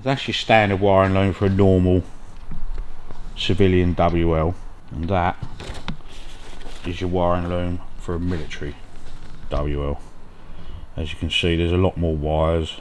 That's your standard wiring loom for a normal civilian WL, and that is your wiring loom for a military WL. As you can see, there's a lot more wires.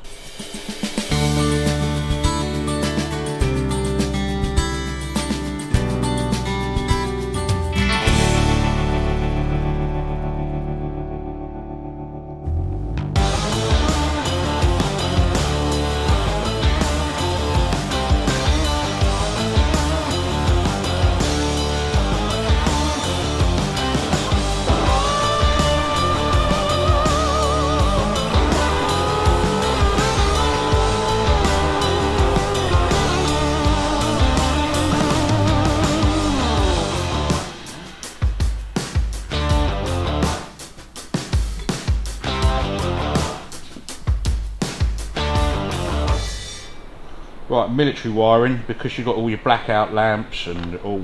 Right, military wiring, because you've got all your blackout lamps and all,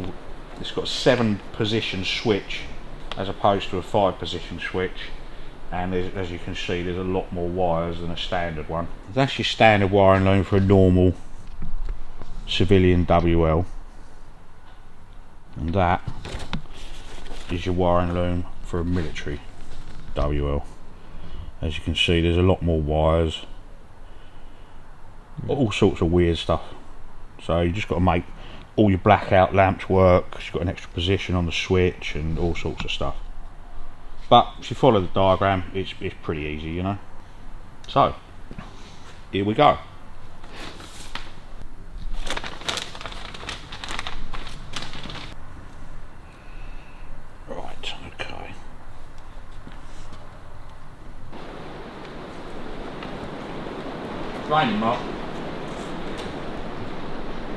it's got a 7-position switch as opposed to a 5-position switch, and as you can see, there's a lot more wires than a standard one. That's your standard wiring loom for a normal civilian WL, and that is your wiring loom for a military WL. As you can see, there's a lot more wires, all sorts of weird stuff. So you just got to make all your blackout lamps work, because you've got an extra position on the switch and all sorts of stuff. But if you follow the diagram, it's pretty easy, you know. So here we go. Right, okay. Raining, Mark.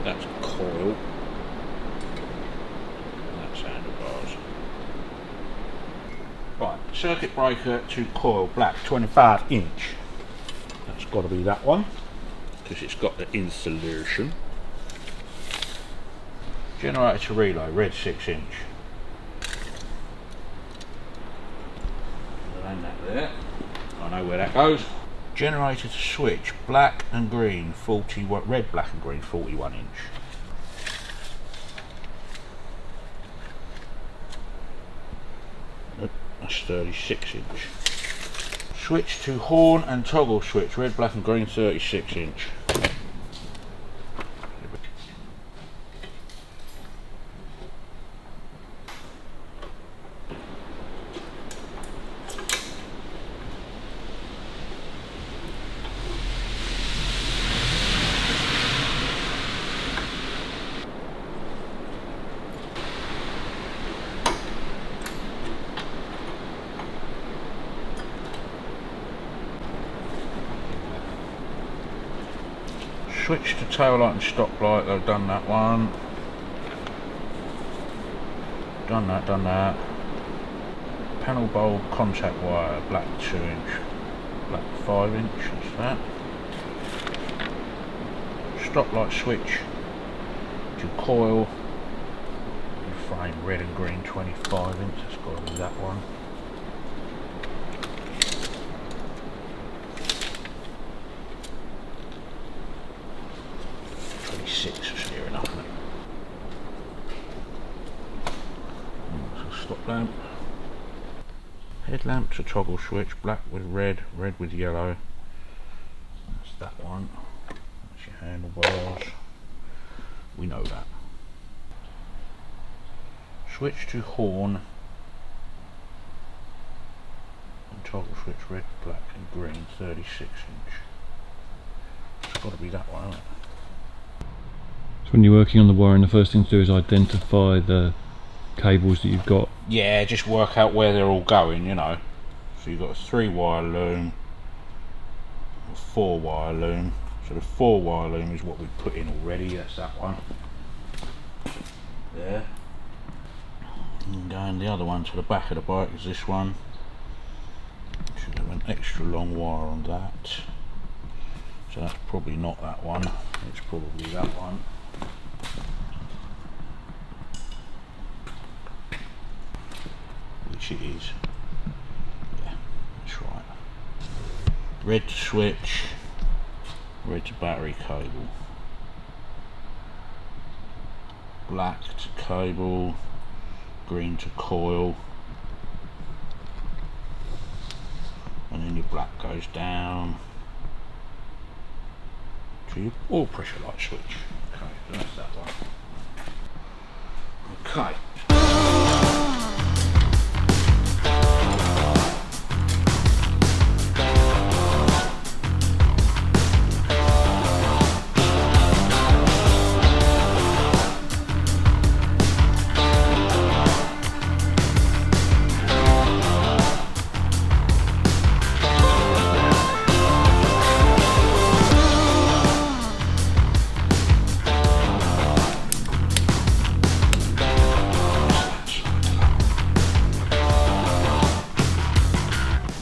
That's coil. And that's handlebars. Right, circuit breaker to coil, black, 25 inch. That's got to be that one, because it's got the insulation. Generator to relay, red, 6 inch. Ain't that there? I know where that goes. Generator to switch, black and green, 41, red, black and green, 41 inch. Nope, that's 36 inch. Switch to horn and toggle switch, red, black and green, 36 inch. Switch to tail light and stop light, they've done that one. Done that. Panel bulb contact wire, black 2 inch, black 5 inch, that's that. Stop light switch to coil, frame red and green, 25 inch, that's got to be that one. Is near enough, isn't it? So stop lamp, headlamp to toggle switch, black with red, red with yellow. That's that one. That's your handlebars. We know that. Switch to horn and toggle switch, red, black and green, 36 inch. It's got to be that one, isn't it? So when you're working on the wiring, the first thing to do is identify the cables that you've got. Yeah, just work out where they're all going, you know. So you've got a 3-wire loom, a 4-wire loom. So the 4-wire loom is what we put in already, that's that one. There. And going the other one to the back of the bike is this one. Should have an extra long wire on that. So that's probably not that one, it's probably that one. Which it is. Yeah, that's right. Red to switch, red to battery cable. black to cable, green to coil, and then your black goes down to your oil pressure light switch. Okay, so that's that one. Okay.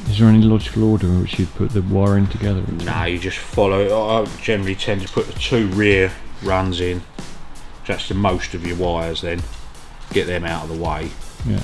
Is there any logical order in which you'd put the wiring together? No, you just follow. I generally tend to put the 2 rear runs in. That's the most of your wires then. Get them out of the way. Yeah.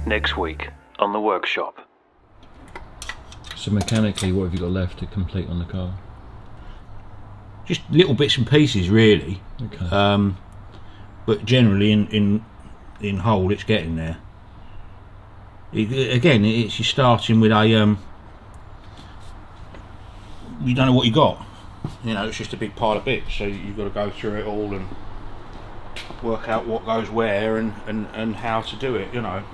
Next week on the workshop. So mechanically, what have you got left to complete on the car? Just little bits and pieces, really. Okay. But generally, in whole, it's getting there. Again, it's you're starting with a you don't know what you got. You know, it's just a big pile of bits. So you've got to go through it all and work out what goes where and how to do it. You know.